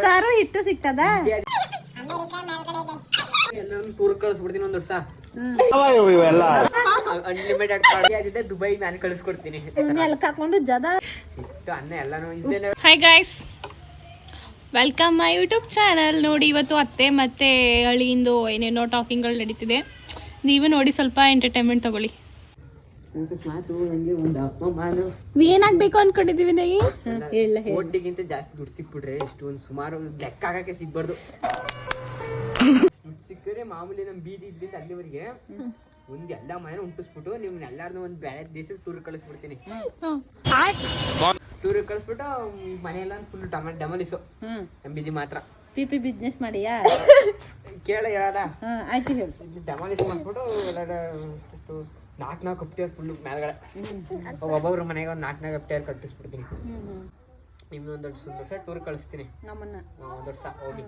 ಸಾರು ಹಿಟ್ಟು ಸಿಗ್ತದ ಟೂರ್ ಕಳಿಸ್ಬಿಡ್ತೀನಿ ಒಂದ್ ವರ್ಷ ಅನ್ಲಿಮಿಟೆಡ್ ಕಾರ್ಡ್ ದುಬೈ ನಾನು ಕಳಿಸ್ಕೊಡ್ತೀನಿ ಹಾಕೊಂಡು ಜದ ಹಿಟ್ಟು ಅನ್ನ ಎಲ್ಲಾನು hi guys, welcome my YouTube channel. ನೋಡಿ, ಇವತ್ತು ಅತ್ತೆ ಮತ್ತೆ ಅಳಿಯಿಂದು ಏನೇನೋ ಟಾಕಿಂಗ್ಗಳು ನಡೀತಿದೆ. ನೀವು ನೋಡಿ, ಸ್ವಲ್ಪ ಎಂಟರ್ಟೈನ್ಮೆಂಟ್ ತಗೊಳ್ಳಿ. ಏನಾಗ್ಬೇಕು ಅನ್ಕೊಂಡಿದೀವಿ ನೈ ಒಟ್ಟಿಗಿಂತ ಜಾಸ್ತಿ ದುಡ್ಡು ಸಿಕ್ಬಿಟ್ರೆ ಎಷ್ಟು ಒಂದು ಸುಮಾರು ಲೆಕ್ಕ ಹಾಕಕ್ಕೆ ಸಿಗ್ಬಾರ್ದು. ದುಡ್ಡು ಸಿಕ್ಕರೆ ಮಾಮೂಲಿ ನಮ್ ಬೀದಿ ಇದ್ದಿಂದ ಅಲ್ಲಿವರೆಗೆ ಒಂದ್ ಎಲ್ಲಾ ಮನೆ ಉಂಟಿಸ್ಬಿಟ್ಟು ನಿಮ್ನ ಎಲ್ಲಾರ್ದು ಒಂದ್ ಬೇರೆ ದೇಶಕ್ಕೆ ಟೂರ್ ಕಳಿಸ್ಬಿಡ್ತೀನಿ. ಟೂರ್ ಕಳಿಸ್ಬಿಟ್ಟು ಮನೆಯೆಲ್ಲ ಫುಲ್ ಡಮಲಿಸು ನಮ್ ಬೀದಿ ಮಾತ್ರ ಪಿಪಿ ಬಿಸ್ನೆಸ್ ಮಾಡಿಯಾ ಕೇಳ ಹೇಳದ ಆಯ್ತು ಹೇಳು. ಡಮಾಲಿಸ್ ಮಾಡ್ಬಿಟ್ಟು ನಾಲ್ಕು ಅಪ್ಟೇರ್ ಫುಲ್ ಮೇಲ್ಗಡೆ ಒಬ್ಬೊಬ್ರ ಮನೆಗೆ ಒಂದು ನಾಲ್ಕು ಅಪ್ಟೇರ್ ಕಟ್ಟಿಸ್ಬಿಡ್ತೀನಿ. ನಿಮ್ದೊಂದು ದೊಡ್ಡ ವರ್ಷ ಟೂರ್ ಕಳಿಸ್ತೀನಿ. ನಮ್ಮನ್ನ ಒಂದ್ ವರ್ಷ ಹೋಗಿ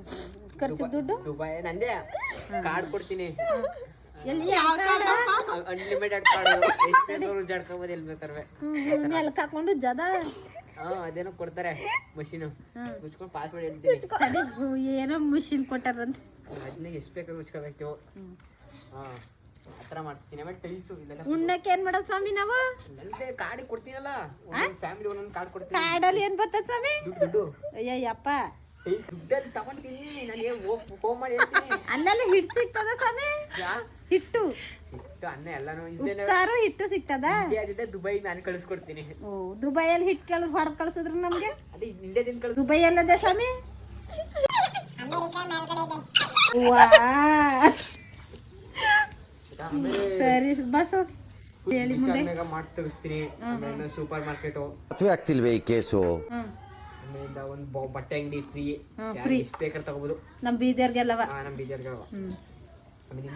ಖರ್ಚು ದುಡ್ಡು ದುಬೈ ನಂದೇ ಕಾರ್ಡ್ ಕೊಡ್ತೀನಿ. ಅನ್ಲಿಮಿಟೆಡ್ ಕಾರ್ಡ್ ಎಷ್ಟು ಜಡ್ಕೋಬೋದು ಎಲ್ಲಿ ಬೇಕಾದ್ರೆ ಹಾಕೊಂಡು ಜದ ಅದೇನೋ ಕೊಡ್ತಾರೆ ಮಷೀನು ಮುಚ್ಕೊಂಡು ಪಾಸ್ವರ್ಡ್ ಹೇಳ್ತೀನಿ. ಏನೋ ಮಿಷಿನ್ ಕೊಟ್ಟಾರಂತ ಅದನ್ನ ಎಷ್ಟು ಬೇಕಾದ್ರೆ ಮುಚ್ಕೋಬೇಕು. ಆತರ ಮಾಡ್ತೀನಿ. ಆಮೇಲೆ ಟೈಲ್ಸು ಉಣ್ಣಕ್ಕೆ ಏನ್ ಮಾಡೋದು ಸ್ವಾಮಿ ನಾವು? ನಂದೇ ಕಾರ್ಡ್ ಕೊಡ್ತೀನಲ್ಲ, ಫ್ಯಾಮಿಲಿ ಒಂದೊಂದು ಕಾರ್ಡ್ ಕೊಡ್ತೀನಿ. ಕಾಡಲ್ಲಿ ಏನ್ ಬರ್ತದ ಸ್ವಾಮಿ? ದುಡ್ಡು ಅಯ್ಯಪ್ಪ ಟೈಲ್ಸ್ ದುಡ್ಡಲ್ಲಿ ತಗೊಂತೀನಿ. ನಾನು ಫೋನ್ ಮಾಡಿ ಹೇಳ್ತೀನಿ. ಅಲ್ಲೆಲ್ಲ ಹಿಟ್ಟು ಸಿಗ್ತದ ಸ್ವಾಮಿ? ಹಿಟ್ಟು ಹಿಟ್ಟು ಅನ್ನ ಎಲ್ಲಾನು ಸಾರು ಹಿಟ್ಟು ಸಿಗ್ತದ? ಇಂಡಿಯಾದಿಂದ ದುಬೈ ನಾನು ಕಳಿಸ್ಕೊಡ್ತೀನಿ. ಓ, ದುಬೈಯಲ್ಲಿ ಹಿಟ್ಟು ಹೊಡೆದ್ ಕಳ್ಸಿದ್ರು ನಮ್ಗೆ. ಅದೇ ಇಂಡಿಯಾದಿಂದ ಕಳಿಸ್. ದುಬೈ ಎಲ್ಲದೆ ಸ್ವಾಮಿ? ಸರಿ ಬಸ್ ಹೇಳಿ ಮುಂದೆ ಮಾಡಿ ತೆಗಿಸ್ತೀನಿ. ಸೂಪರ್ ಮಾರ್ಕೆಟ್ ಆಗ್ತಿಲ್ವೇ ಈ ಕೇಸು? ಆಮೇಲಿಂದ ಒಂದು ಬಟ್ಟೆ ಅಂಗಡಿ ಫ್ರೀ ಎಷ್ಟು ಬೇಕಾದ್ರೆ ತಗೋಬಹುದು ನಮ್ ಬೀದರ್ಗೆಲ್ಲವ. ನಮ್ ಬೀದರ್ಗೆಲ್ಲವ. ಆಮೇಲೆ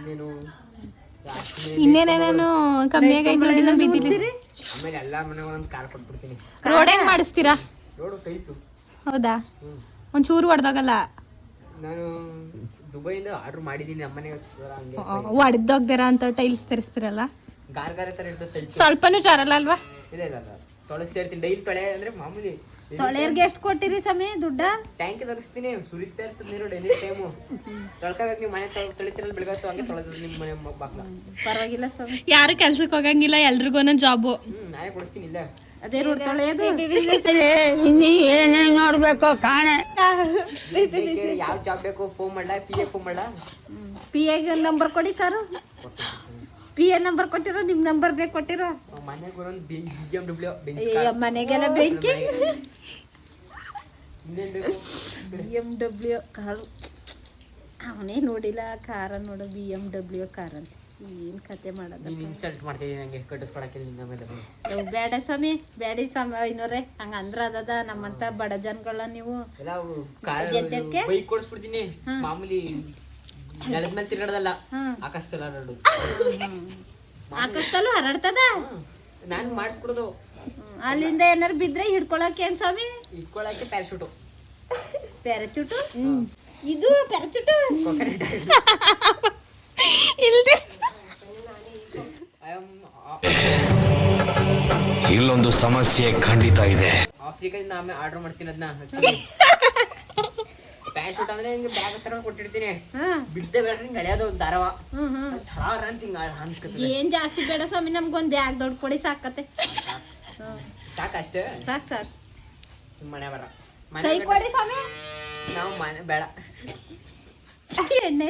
ಇನ್ನೇನೇನೇನು ಕಮ್ಮಿ ಆಗೈತೆ ನೋಡಿ ನಮ್ಮ ಬೀದಿಲಿ. ಆಮೇಲೆ ಎಲ್ಲಾ ಮನೆಗೆ ಒಂದೊಂದು ಕಾರ್ ಕೊಟ್ಬಿಡ್ತೀನಿ. ರೋಡ್ ಹೆಂಗ್ ಮಾಡಿಸ್ತೀರಾ? Road tiles. ಹೌದಾ? ಒಂಚೂರು ಹೊಡೆದೋಗಲ್ಲ? ನಾನು ದುಬೈಯಿಂದ ಆರ್ಡರ್ ಮಾಡಿದೀನಿ. ನಮ್ಮನೆ ಹೊಡೆದೋಗ್ದಿರ ಅಂತ ಟೈಲ್ಸ್ ತರಿಸ್ತಿರಲ್ಲ? ಗಾರ್ ತರ ಇರ್ತದೆ ಟೈಲ್ಸ್. ಸ್ವಲ್ಪನೂ ಚಾರಲ್ಲ ಅಲ್ವಾ? ಇಲ್ಲ ತೊಳಸ್ತಾ ಇರ್ತೀನಿ. ಡೈಲಿ ತೊಳೆ ಅಂದ್ರೆ ಮಾಮೂಲಿ. ತೊಳೆಯರ್ಗೆ ಎಷ್ಟು ಕೊಟ್ಟಿರಿ ಸ್ವಾಮಿ ದುಡ್ಡ? ಟ್ಯಾಂಕ್ ತರಿಸ್ತೀನಿ. ಸುರಿತಾ ಇರ್ತದೆ ನೀರು ಡೈಲಿ ಟೈಮು. ತೊಳ್ಕೋಬೇಕು. ನೀವು ಮನೆ ತೊಳಿತಿರಲ್ಲ ಬೆಳಗಾತು ಹಂಗೆ ತೊಳೆದ್ರು ನಿಮ್ಮ ಮನೆ ಬಾಕ್ಲ. ಪರವಾಗಿಲ್ಲ ಸ್ವಾಮಿ. ಯಾರು ಕೆಲ್ಸಕ್ಕೆ ಹೋಗಂಗಿಲ್ಲ, ಎಲ್ರಿಗೂ ಒಂದೊಂದು ಜಾಬು. ನಾನೇ ಕೊಡಿಸ್ತೀನಿ. ಇಲ್ಲ ಅದೇ ರೋಡ್ ತೊಳೆಯೋದು. ನೋಡ್ಬೇಕು ಕಾಣೆ. ಯಾವ ಜಾಬ್ ಬೇಕು ಫೋನ್ ಮಾಡ್ಲಾ? PA ಫೋನ್ ಮಾಡ್ಲಾ? PA ನಂಬರ್ ಕೊಡಿ ಸರ್. PA ನಂಬರ್ ಕೊಟ್ಟಿರೋ ನಿಮ್ ನಂಬರ್ ಬೇಕು ಕೊಟ್ಟಿರೋ? ಮನೆಗೆ ಒಂದೊಂದು BMW ಮನೆಗೆಲ್ಲ ಬೆಂಕಿ. ಇನ್ನೇನ್ ಬೇಕು? BMW ಕಾರು ಅವನೇ ನೋಡಿಲ್ಲ. ಕಾರ ನೋಡು, BMW ಕಾರ್ ಅಂತ. ಏನ್ ಕತೆ ಮಾಡೋದು? ನೀನ್ ಇನ್ಸಲ್ಟ್ ಮಾಡ್ತಿದ್ದೀನಿ ನಂಗೆ ಕಟ್ಟಿಸ್ಕೊಡಕ್ಕೆ. ಬೇಡ ಸ್ವಾಮಿ, ಬೇಡಿ ಸ್ವಾಮಿ. ಐನೂರೇ ಹಂಗ ಅಂದ್ರ ಅದದ ನಮ್ಮಂತ ಬಡ ಜನಗಳ ನೀವು ಬೈಕ್ ಕೊಡಿಸ್ಬಿಡ್ತೀನಿ. ಮಾಮೂಲಿ ನೆಲದ ಮೇಲೆ ತಿರ್ಗಾಡದಲ್ಲ, ಆಕಾಶದಲ್ಲಿ ಹರಡು. ಆಕಾಶದಲ್ಲೂ ಹರಡ್ತದ. ನಾನು ಮಾಡಿಸ್ಕೊಡೋದು. ಅಲ್ಲಿಂದ ಏನಾರು ಬಿದ್ರೆ ಹಿಡ್ಕೊಳಕ್ಕೆ ಏನ್ ಸ್ವಾಮಿ? ಇಟ್ಕೊಳಕ್ಕೆ ಪ್ಯಾರಾಶೂಟು. ಪ್ಯಾರಾಚೂಟು? ಇದು ಪ್ಯಾರಾಚೂಟು ಇಲ್ದೆ ಇಲ್ಲೊಂದು ಸಮಸ್ಯೆ ಖಂಡಿತ ಇದೆ. ಆಫ್ರಿಕಾದಿಂದ ಆಮೇಲೆ ಆರ್ಡರ್ ಮಾಡ್ತೀನಿ ಅದನ್ನ. ಪ್ಯಾರಾಶೂಟ್ ಅಂದ್ರೆ ಹಿಂಗೆ ಬ್ಯಾಗ್ ತರ ಕೊಟ್ಟಿರ್ತೀನಿ. ಬಿಡ್ದೆ ಬೇಡ್ರಿ ಹಿಂಗೆ ಎಳೆಯೋದು ಒಂದು ದಾರವ ಅಂತ ಹಿಂಗ. ಏನ್ ಜಾಸ್ತಿ ಬೇಡ ಸ್ವಾಮಿ, ನಮ್ಗೊಂದ್ ಬ್ಯಾಗ್ ದೊಡ್ಡ ಕೊಡಿ ಸಾಕತ್ತೆ. ಸಾಕಷ್ಟೇ, ಸಾಕು. ಮನೆ ಬರ ಕೈ ಕೊಡಿ ಸ್ವಾಮಿ. ನಾವು ಮನೆ ಬೇಡ. ಎಣ್ಣೆ